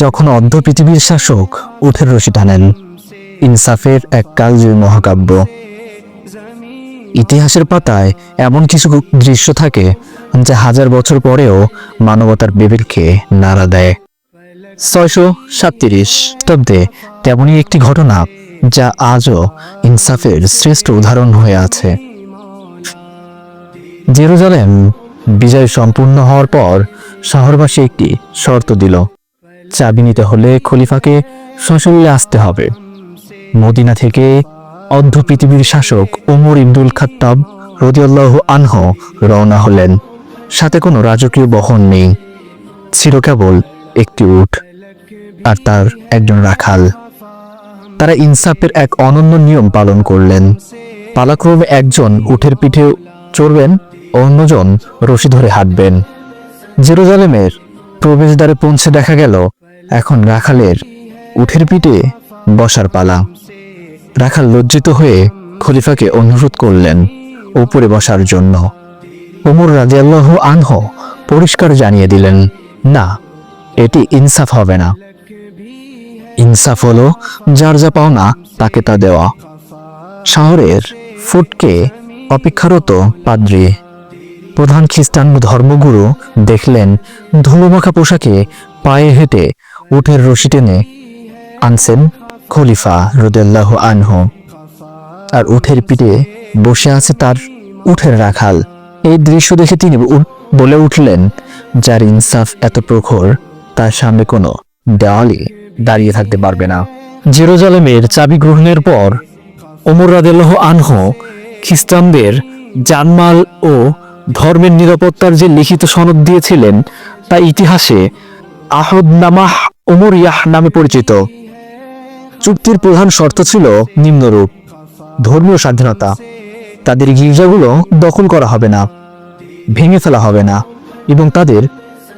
যখন অর্ধ পৃথিবীর শাসক উঠের রশি টানেন। ইনসাফের এক কালজয়ী মহাকাব্য। ইতিহাসের পাতায় এমন কিছু দৃশ্য থাকে যা হাজার বছর পরেও মানবতার বিবেককে নাড়া দেয়। 637 খ্রিস্টাব্দে তেমনই একটি ঘটনা যা আজও ইনসাফের শ্রেষ্ঠ উদাহরণ হয়ে আছে। জেরুজালেম বিজয় সম্পূর্ণ হওয়ার পর শহরবাসী একটি শর্ত দিল, চাবি নিতে হলে খলিফাকে সশরীরে আসতে হবে। মদিনা থেকে অর্ধ পৃথিবীর শাসক ওমর ইবনুল খাত্তাব রাদিয়াল্লাহু আনহু রওনা হলেন। সাথে কোনো রাজকীয় বহন নেই, ছিল কেবল একটি উট আর তার একজন রাখাল। তারা ইনসাফের এক অনন্য নিয়ম পালন করলেন। পালাক্রমে একজন উটের পিঠে চড়বেন, অন্যজন রশি ধরে হাঁটবেন। জেরুজালেমের প্রবেশদ্বারে পৌঁছে দেখা গেল এখন রাখালের উটের পিঠে বসার পালা। রাখাল লজ্জিত হয়ে খলিফাকে অনুরোধ করলেন উপরে বসার জন্য। ওমর রাদিয়াল্লাহু আনহু পরিষ্কার জানিয়ে দিলেন, না, এটি ইনসাফ হবে না। ইনসাফ হলো যার যা পাওনা তাকে তা দেওয়া। শহরের ফুটকে অপেক্ষারত পাদ্রী, প্রধান খ্রিস্টান ধর্মগুরু দেখলেন ধুলোমাখা পোশাকে পায়ে হেঁটে উটের রশি টেনে আনছেন খলিফা রাদিয়াল্লাহু আনহু, আর উটের পিঠে বসে আছে তার উটের রাখাল। এই দৃশ্য দেখে তিনি বলে উঠলেন, যার ইনসাফ এত প্রখর তার সামনে কোনো দেওয়ালই দাঁড়িয়ে থাকতে পারবে না। জেরুজালেমের চাবি গ্রহণের পর ওমর রাদিয়াল্লাহু আনহু খ্রিস্টানদের জানমাল ও ধর্মের নিরাপত্তার যে লিখিত সনদ দিয়েছিলেন তা ইতিহাসে আহদনামাহ উমরিয়াহ নামে পরিচিত। চুক্তির প্রধান শর্ত ছিল নিম্নরূপ: ধর্মীয় স্বাধীনতা, তাদের গির্জাগুলো দখল করা হবে না, ভেঙে ফেলা হবে না এবং তাদের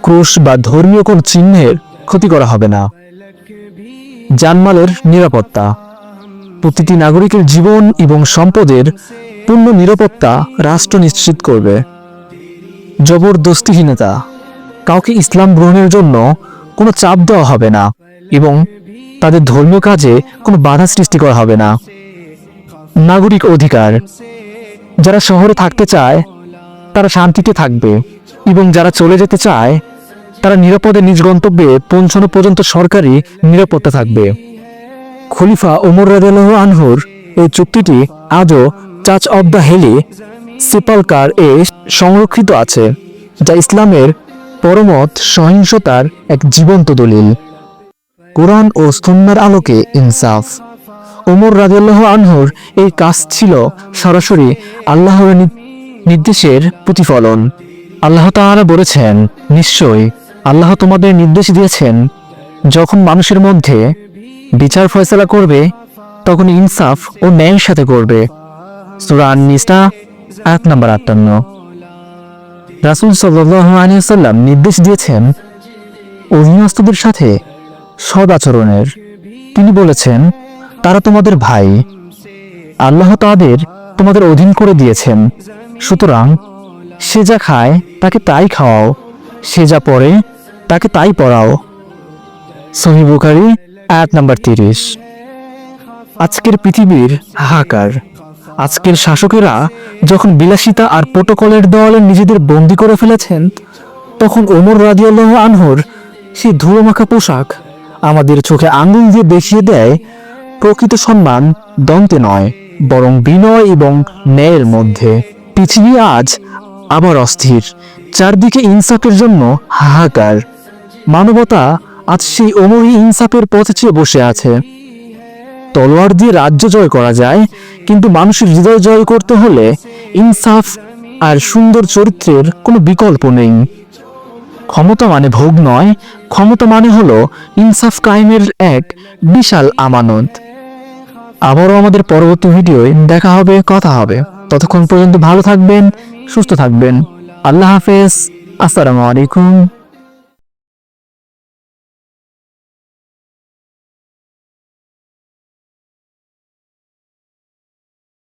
ক্রুশ বা ধর্মীয় কোন চিহ্নের ক্ষতি করা হবে না। জানমালের নিরাপত্তা, প্রতিটি নাগরিকের জীবন এবং সম্পদের পূর্ণ নিরাপত্তা রাষ্ট্র নিশ্চিত করবে। জবরদস্তিহীনতা, কাউকে ইসলাম গ্রহণের জন্য কোনো চাপ দেওয়া হবে না এবং তাদের ধর্মীয় কাজে কোনো বাধা সৃষ্টি করা হবে না। নাগরিক অধিকার, যারা শহরে থাকতে চায় তারা শান্তিতে থাকবে এবং যারা চলে যেতে চায় তারা নিরাপদে নিজ গন্তব্যে পৌঁছানো পর্যন্ত সরকারি নিরাপত্তা থাকবে। খলিফা ওমর রাদিয়াল্লাহু আনহুর এই চুক্তিটি আজও চার্চ অব দ্য হোলি সেপালকার এ সংরক্ষিত আছে, যা ইসলামের পরমত সহিংসতার এক জীবন্ত দলিল। কোরআন ও সুন্নাহর আলোকে ইনসাফ। ওমর রাদিয়াল্লাহু আনহুর এই কাজ ছিল সরাসরি আল্লাহর নির্দেশের প্রতিফলন। আল্লাহ তাআলা বলেছেন, নিশ্চয়ই আল্লাহ তোমাদের নির্দেশ দিয়েছেন, যখন মানুষের মধ্যে বিচার ফয়সালা করবে তখন ইনসাফ ও ন্যায়ের সাথে করবে। সূরা আন-নিসা আয়াত নম্বর 58। রাসূল সাল্লাল্লাহু আলাইহি ওয়াসাল্লাম নির্দেশ দিয়েছেন অধীনস্থদের সাথে সৎ আচরণের। তিনি বলেছেন, তারা তোমাদের ভাই, আল্লাহ তাদের তোমাদের অধীন করে দিয়েছেন, সুতরাং সে যা খায় তাকে তাই খাওয়াও, সে যা পড়ে তাকে তাই পড়াও। সহিহ বুখারী আয়াত নম্বর 30। আজকের পৃথিবীর হাহাকার। আজকের শাসকেরা যখন বিলাসিতা আর প্রোটোকলের দেওয়ালে নিজেদের বন্দী করে ফেলেছেন, তখন ওমর রাদিয়াল্লাহু আনহুর সেই ধুলোমাখা পোশাক আমাদের চোখে আঙুল দিয়ে দেখিয়ে দেয় প্রকৃত সম্মান দ্বন্দ্বে নয়, বরং বিনয় এবং ন্যায়ের মধ্যে। পৃথিবী আজ আবার অস্থির, চারদিকে ইনসাফের জন্য হাহাকার। মানবতা আজ সেই ওমরি ইনসাফের পথে চেয়ে বসে আছে। তলোয়ার দিয়ে রাজ্য জয় করা যায়, কিন্তু মানুষের হৃদয় জয় করতে হলে ইনসাফ আর সুন্দর চরিত্রের কোনো বিকল্প নেই। ক্ষমতা মানে ভোগ নয়, ক্ষমতা মানে হলো ইনসাফ কায়েমের এক বিশাল আমানত। আবারও আমাদের পরবর্তী ভিডিওয় দেখা হবে, কথা হবে। ততক্ষণ পর্যন্ত ভালো থাকবেন, সুস্থ থাকবেন। আল্লাহ হাফেজ। আসসালামু আলাইকুম।